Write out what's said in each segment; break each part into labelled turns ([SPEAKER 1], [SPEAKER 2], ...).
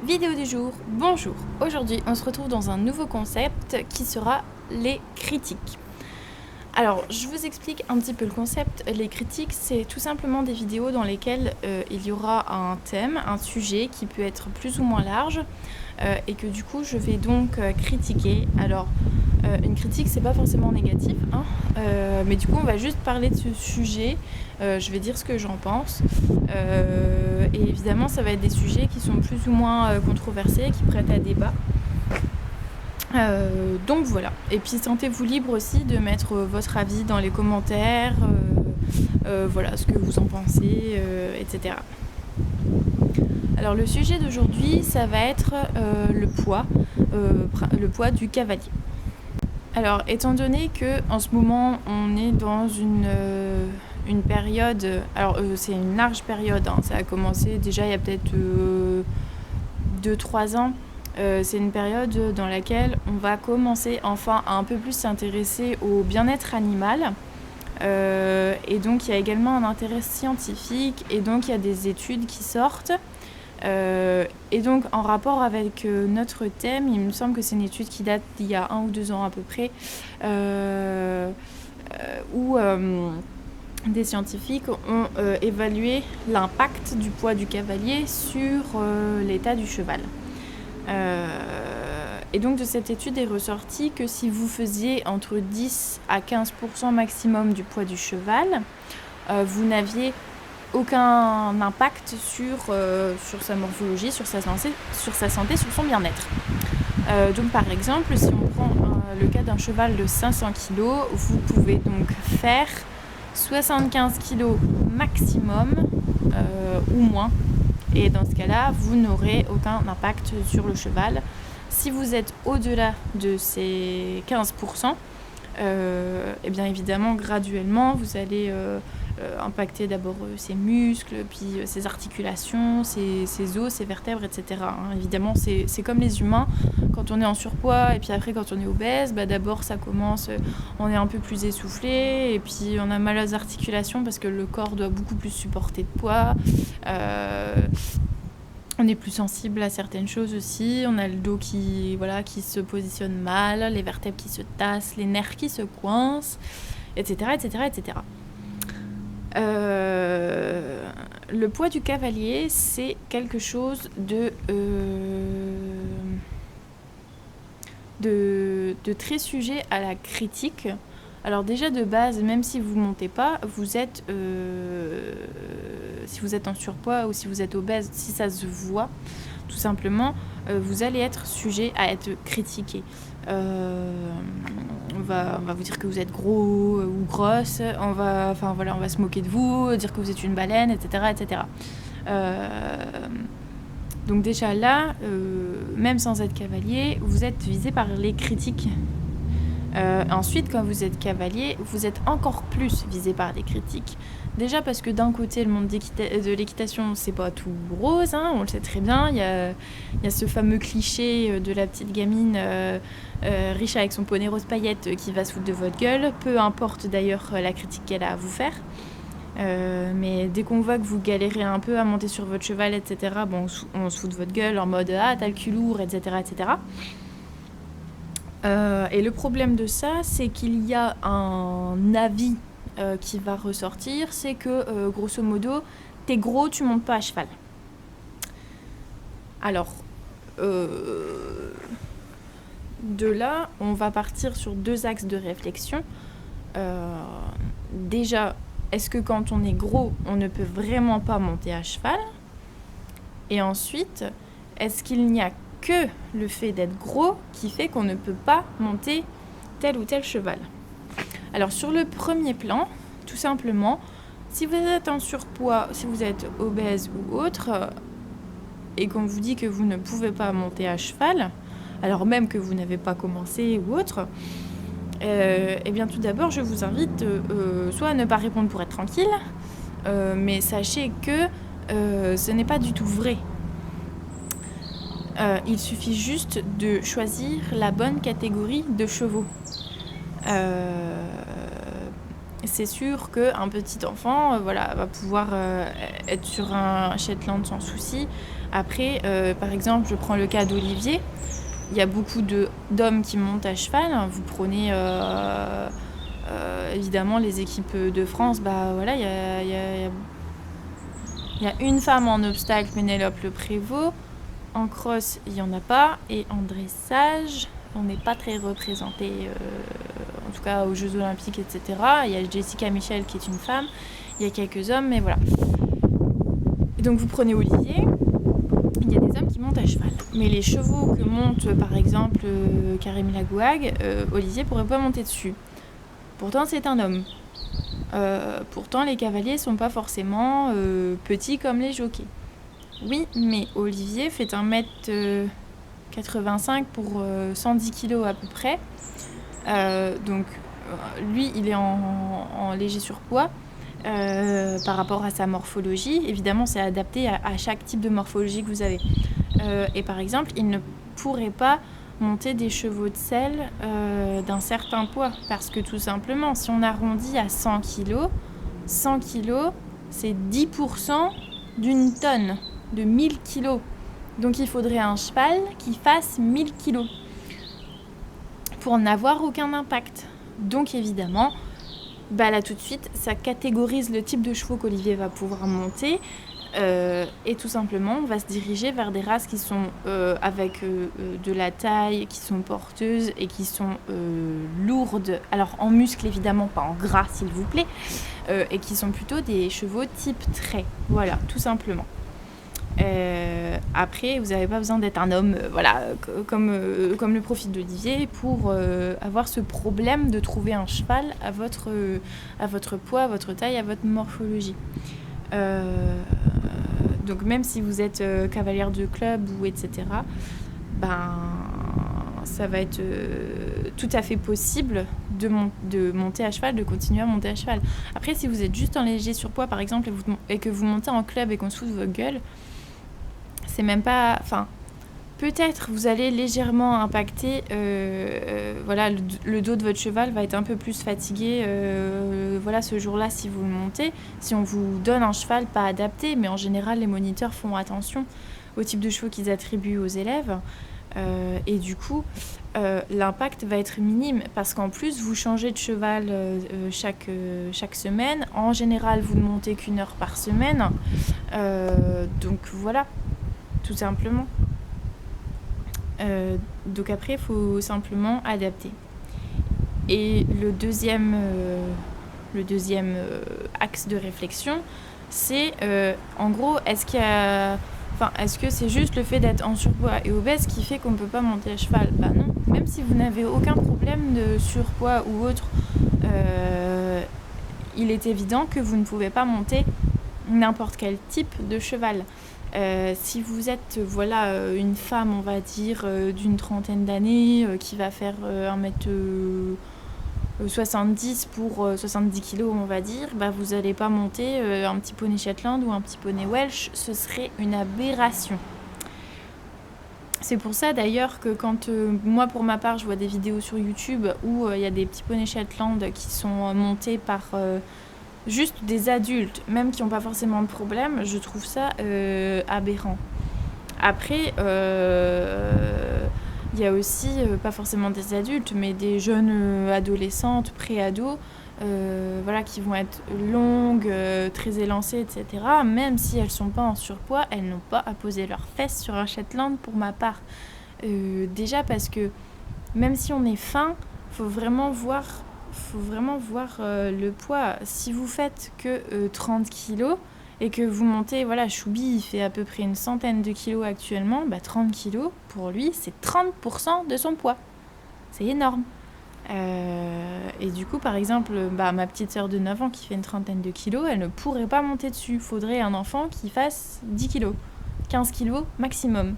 [SPEAKER 1] Vidéo du jour, bonjour. Aujourd'hui, on se retrouve dans un nouveau concept qui sera les critiques. Alors, je vous explique un petit peu le concept. Les critiques, c'est tout simplement des vidéos dans lesquelles il y aura un thème, un sujet qui peut être plus ou moins large et que du coup, je vais donc critiquer. Alors, une critique, c'est pas forcément négatif, hein, mais du coup, on va juste parler de ce sujet. Je vais dire ce que j'en pense. Et évidemment, ça va être des sujets qui sont plus ou moins controversés, qui prêtent à débat. Donc voilà. Et puis sentez-vous libre aussi de mettre votre avis dans les commentaires, voilà, ce que vous en pensez, etc. Alors le sujet d'aujourd'hui, ça va être le poids du cavalier. Alors étant donné que en ce moment on est dans une période, alors c'est une large période, hein, ça a commencé déjà il y a peut-être 2-3 ans. C'est une période dans laquelle on va commencer enfin à un peu plus s'intéresser au bien-être animal. Et donc il y a également un intérêt scientifique et donc il y a des études qui sortent. Et donc en rapport avec notre thème, il me semble que c'est une étude qui date d'il y a 1 ou 2 ans à peu près, où des scientifiques ont évalué l'impact du poids du cavalier sur l'état du cheval. Et donc de cette étude est ressorti que si vous faisiez entre 10 à 15% maximum du poids du cheval, vous n'aviez aucun impact sur sa morphologie, sur sa santé, sur son bien-être. Donc par exemple, si on prend le cas d'un cheval de 500 kg, vous pouvez donc faire 75 kg maximum ou moins. Et dans ce cas-là, vous n'aurez aucun impact sur le cheval. Si vous êtes au-delà de ces 15%, et bien évidemment, graduellement, vous allez impacter d'abord ses muscles, puis ses articulations, ses os, ses vertèbres, etc. Hein. Évidemment, c'est comme les humains. Quand on est en surpoids et puis après quand on est obèse, d'abord ça commence, on est un peu plus essoufflé et puis on a mal aux articulations parce que le corps doit beaucoup plus supporter de poids. On est plus sensible à certaines choses aussi, on a le dos qui se positionne mal, les vertèbres qui se tassent, les nerfs qui se coincent, etc. etc., etc. Le poids du cavalier, c'est quelque chose de très sujet à la critique. Alors déjà de base, même si vous ne montez pas, vous êtes, si vous êtes en surpoids ou si vous êtes obèse, si ça se voit, tout simplement, vous allez être sujet à être critiqué. On va vous dire que vous êtes gros ou grosse, on va se moquer de vous, dire que vous êtes une baleine, etc. etc. Donc déjà là, même sans être cavalier, vous êtes visé par les critiques. Ensuite, quand vous êtes cavalier, vous êtes encore plus visé par des critiques. Déjà parce que d'un côté, le monde de l'équitation, c'est pas tout rose, hein, on le sait très bien. Il y a ce fameux cliché de la petite gamine riche avec son poney rose paillette qui va se foutre de votre gueule, peu importe d'ailleurs la critique qu'elle a à vous faire. Mais dès qu'on voit que vous galérez un peu à monter sur votre cheval, etc., on se fout de votre gueule en mode « Ah, t'as le cul lourd », etc., etc. Et le problème de ça, c'est qu'il y a un avis qui va ressortir, c'est que grosso modo, t'es gros, tu montes pas à cheval. Alors, de là, on va partir sur 2 axes de réflexion. Déjà, est-ce que quand on est gros, on ne peut vraiment pas monter à cheval ? Et ensuite, est-ce qu'il n'y a que le fait d'être gros qui fait qu'on ne peut pas monter tel ou tel cheval. Alors sur le premier plan, tout simplement, si vous êtes en surpoids, si vous êtes obèse ou autre, et qu'on vous dit que vous ne pouvez pas monter à cheval, alors même que vous n'avez pas commencé ou autre, eh bien tout d'abord je vous invite soit à ne pas répondre pour être tranquille, mais sachez que ce n'est pas du tout vrai. Il suffit juste de choisir la bonne catégorie de chevaux. C'est sûr qu'un petit enfant va pouvoir être sur un Shetland sans souci, Après, par exemple, je prends le cas d'Olivier. Il y a beaucoup d'hommes qui montent à cheval. Vous prenez évidemment les équipes de France. Voilà, il y a une femme en obstacle, Pénélope Le Prévost. En cross, il n'y en a pas. Et en dressage, on n'est pas très représenté, en tout cas aux Jeux Olympiques, etc. Il y a Jessica Michel qui est une femme. Il y a quelques hommes, mais voilà. Et donc vous prenez Olivier. Il y a des hommes qui montent à cheval. Mais les chevaux que monte par exemple Karim Lagouag, Olivier ne pourrait pas monter dessus. Pourtant c'est un homme. Pourtant les cavaliers ne sont pas forcément petits comme les jockeys. Oui, mais Olivier fait 1m85 pour 110 kg à peu près. Donc lui il est en léger surpoids. Par rapport à sa morphologie. Évidemment, c'est adapté à chaque type de morphologie que vous avez. Et par exemple, il ne pourrait pas monter des chevaux de selle d'un certain poids. Parce que tout simplement, si on arrondit à 100 kg, 100 kg, c'est 10% d'une tonne, de 1000 kg. Donc il faudrait un cheval qui fasse 1000 kg pour n'avoir aucun impact. Donc évidemment, là tout de suite, ça catégorise le type de chevaux qu'Olivier va pouvoir monter et tout simplement, on va se diriger vers des races qui sont avec de la taille, qui sont porteuses et qui sont lourdes. Alors en muscles évidemment, pas en gras s'il vous plaît, et qui sont plutôt des chevaux type trait. Voilà, tout simplement. Après, vous n'avez pas besoin d'être un homme, comme le profil d'Olivier, pour avoir ce problème de trouver un cheval à votre poids, à votre taille, à votre morphologie. Donc même si vous êtes cavalière de club ou etc., ça va être tout à fait possible de monter à cheval, de continuer à monter à cheval. Après, si vous êtes juste en léger surpoids, par exemple, et que vous montez en club et qu'on se fout de votre gueule, c'est même pas... Enfin, peut-être vous allez légèrement impacter... le dos de votre cheval va être un peu plus fatigué ce jour-là si vous le montez. Si on vous donne un cheval pas adapté, mais en général, les moniteurs font attention au type de chevaux qu'ils attribuent aux élèves. Et du coup, l'impact va être minime parce qu'en plus, vous changez de cheval chaque semaine. En général, vous ne montez qu'1 heure par semaine. Donc voilà, tout simplement. Donc après, il faut simplement adapter. Et le deuxième axe de réflexion, c'est en gros, est-ce que c'est juste le fait d'être en surpoids et obèse qui fait qu'on ne peut pas monter à cheval ? Non. Même si vous n'avez aucun problème de surpoids ou autre, il est évident que vous ne pouvez pas monter n'importe quel type de cheval. Si vous êtes une femme, on va dire, d'une trentaine d'années, qui va faire 1m70 pour 70 kg, on va dire, vous n'allez pas monter un petit poney Shetland ou un petit poney Welsh, ce serait une aberration. C'est pour ça d'ailleurs que quand moi pour ma part je vois des vidéos sur YouTube où il y a des petits poneys Shetland qui sont montés par juste des adultes, même qui n'ont pas forcément de problème, je trouve ça aberrant. Après, il y a aussi, pas forcément des adultes, mais des jeunes adolescentes, pré-ados, qui vont être longues, très élancées, etc. Même si elles ne sont pas en surpoids, elles n'ont pas à poser leurs fesses sur un Shetland pour ma part. Déjà parce que même si on est fin, faut vraiment voir le poids. Si vous faites que 30 kilos et que vous montez, Choubi il fait à peu près une centaine de kilos actuellement, 30 kilos pour lui c'est 30% de son poids. C'est énorme. Et du coup par exemple ma petite sœur de 9 ans qui fait une trentaine de kilos, elle ne pourrait pas monter dessus. Faudrait un enfant qui fasse 10 kilos, 15 kilos maximum.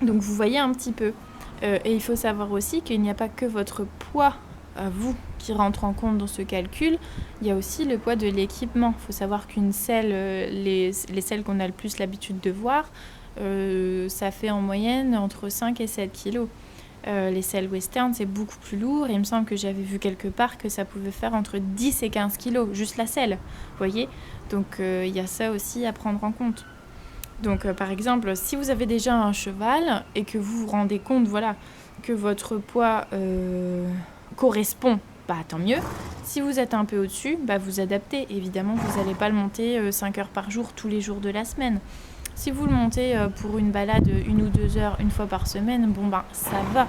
[SPEAKER 1] Donc vous voyez un petit peu. Et il faut savoir aussi qu'il n'y a pas que votre poids à vous qui rentre en compte dans ce calcul, il y a aussi le poids de l'équipement. Il faut savoir qu'une selle, les selles qu'on a le plus l'habitude de voir, ça fait en moyenne entre 5 et 7 kilos. Les selles western, c'est beaucoup plus lourd. Et il me semble que j'avais vu quelque part que ça pouvait faire entre 10 et 15 kilos, juste la selle. Vous voyez ? Donc il y a ça aussi à prendre en compte. Donc par exemple, si vous avez déjà un cheval et que vous vous rendez compte voilà, que votre poids correspond, bah, tant mieux. Si vous êtes un peu au-dessus, bah, vous adaptez. Évidemment, vous n'allez pas le monter 5 heures par jour tous les jours de la semaine. Si vous le montez pour une balade 1 ou 2 heures une fois par semaine, bon ben ça va.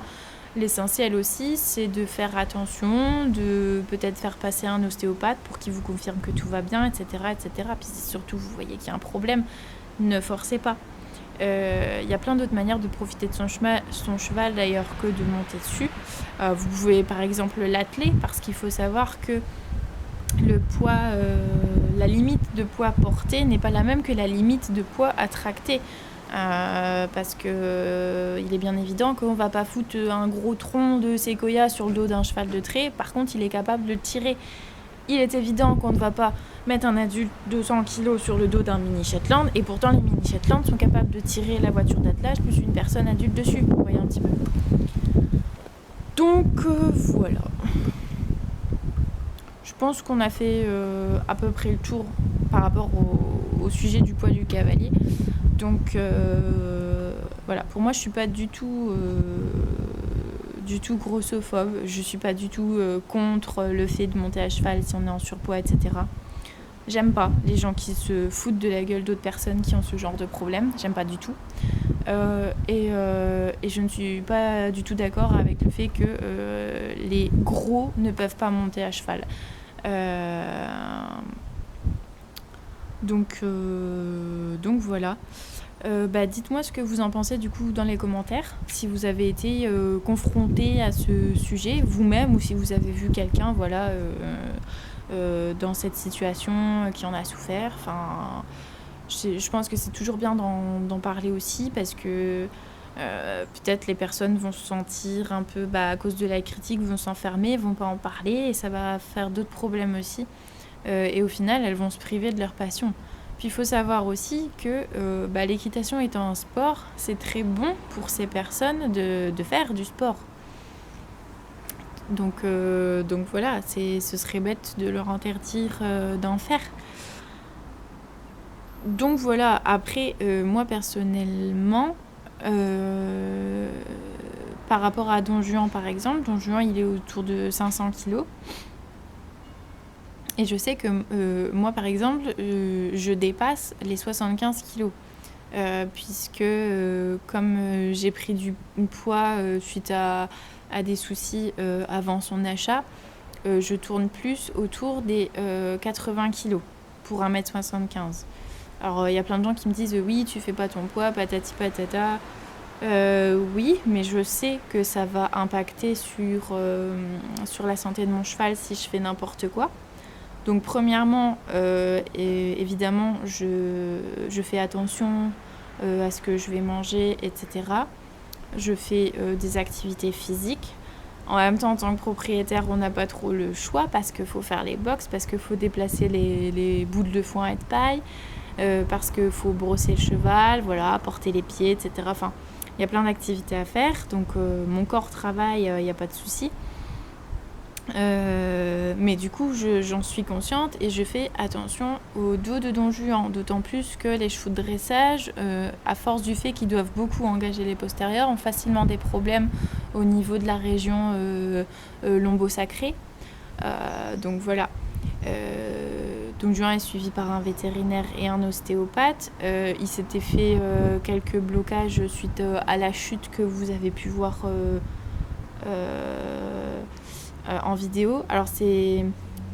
[SPEAKER 1] L'essentiel aussi, c'est de faire attention, de peut-être faire passer un ostéopathe pour qu'il vous confirme que tout va bien, etc. etc. Puis si surtout vous voyez qu'il y a un problème, ne forcez pas. Y a plein d'autres manières de profiter de son cheval d'ailleurs que de monter dessus. Vous pouvez par exemple l'atteler, parce qu'il faut savoir que le poids, la limite de poids porté n'est pas la même que la limite de poids à tracter. Parce que il est bien évident qu'on va pas foutre un gros tronc de séquoia sur le dos d'un cheval de trait. Par contre, il est capable de le tirer. Il est évident qu'on ne va pas mettre un adulte 200 kg sur le dos d'un mini Shetland, et pourtant les mini Shetland sont capables de tirer la voiture d'attelage plus une personne adulte dessus. Vous voyez un petit peu. Donc voilà. Je pense qu'on a fait à peu près le tour par rapport au sujet du poids du cavalier. Donc voilà, pour moi je suis pas du tout grossophobe, je suis pas du tout contre le fait de monter à cheval si on est en surpoids, etc. J'aime pas les gens qui se foutent de la gueule d'autres personnes qui ont ce genre de problème, j'aime pas du tout. Et je ne suis pas du tout d'accord avec le fait que les gros ne peuvent pas monter à cheval. Donc voilà. Dites-moi ce que vous en pensez du coup dans les commentaires, si vous avez été confronté à ce sujet vous-même, ou si vous avez vu quelqu'un dans cette situation qui en a souffert. Enfin, je pense que c'est toujours bien d'en parler aussi, parce que peut-être les personnes vont se sentir un peu, à cause de la critique, vont s'enfermer, vont pas en parler, et ça va faire d'autres problèmes aussi. Et au final, elles vont se priver de leur passion. Puis il faut savoir aussi que l'équitation étant un sport, c'est très bon pour ces personnes de faire du sport. Donc voilà, ce serait bête de leur interdire d'en faire. Donc voilà, après, moi personnellement, par rapport à Don Juan par exemple, Don Juan il est autour de 500 kg. Et je sais que moi, par exemple, je dépasse les 75 kilos. Puisque comme j'ai pris du poids suite à des soucis avant son achat, je tourne plus autour des 80 kilos pour 1m75. Alors, il y a plein de gens qui me disent « Oui, tu fais pas ton poids, patati patata ». Oui, mais je sais que ça va impacter sur la santé de mon cheval si je fais n'importe quoi. Donc premièrement, évidemment, je fais attention à ce que je vais manger, etc. Je fais des activités physiques. En même temps, en tant que propriétaire, on n'a pas trop le choix, parce qu'il faut faire les box, parce qu'il faut déplacer les boules de foin et de paille, parce qu'il faut brosser le cheval, voilà, porter les pieds, etc. Enfin, il y a plein d'activités à faire. Donc mon corps travaille, il n'y a pas de souci. Mais du coup j'en suis consciente et je fais attention au dos de Don Juan, d'autant plus que les chevaux de dressage, à force du fait qu'ils doivent beaucoup engager les postérieurs, ont facilement des problèmes au niveau de la région lombo-sacrée. Donc voilà. Don Juan est suivi par un vétérinaire et un ostéopathe. Il s'était fait quelques blocages suite à la chute que vous avez pu voir en vidéo. Alors c'est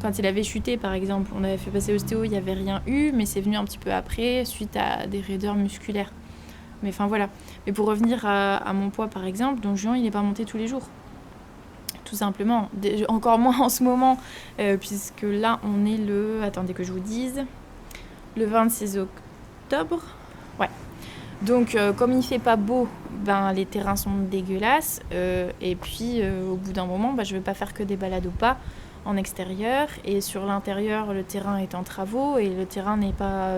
[SPEAKER 1] quand il avait chuté par exemple, on avait fait passer l'ostéo, il n'y avait rien eu, mais c'est venu un petit peu après suite à des raideurs musculaires. Mais enfin voilà. Mais pour revenir à mon poids par exemple, Don Juan il n'est pas monté tous les jours. Tout simplement. Encore moins en ce moment, puisque là on est attendez que je vous dise, le 26 octobre. Ouais. Donc comme il fait pas beau, les terrains sont dégueulasses, et puis au bout d'un moment je vais pas faire que des balades au pas en extérieur, et sur l'intérieur le terrain est en travaux et le terrain n'est pas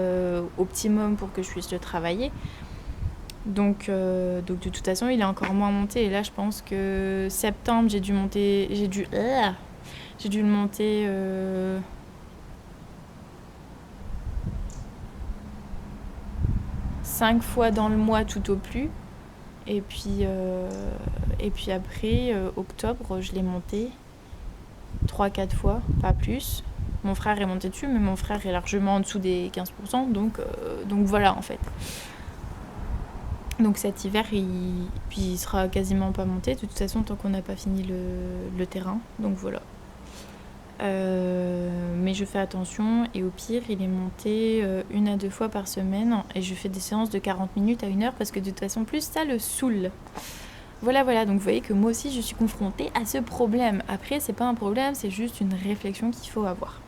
[SPEAKER 1] optimum pour que je puisse le travailler. Donc de toute façon il est encore moins monté, et là je pense que septembre j'ai dû le monter 5 fois dans le mois tout au plus. Et puis après, octobre, je l'ai monté 3-4 fois, pas plus. Mon frère est monté dessus, mais mon frère est largement en dessous des 15%, donc voilà en fait. Donc cet hiver, il sera quasiment pas monté, de toute façon, tant qu'on n'a pas fini le terrain, donc voilà. Mais je fais attention, et au pire, il est monté 1 à 2 fois par semaine, et je fais des séances de 40 minutes à 1 heure, parce que de toute façon, plus ça le saoule. Voilà, donc vous voyez que moi aussi je suis confrontée à ce problème. Après, c'est pas un problème, c'est juste une réflexion qu'il faut avoir.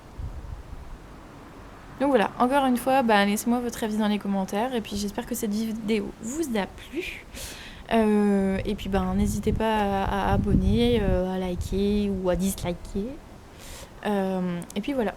[SPEAKER 1] Donc voilà, encore une fois, laissez-moi votre avis dans les commentaires, et puis j'espère que cette vidéo vous a plu. Et puis n'hésitez pas à abonner, à liker ou à disliker. Et puis voilà.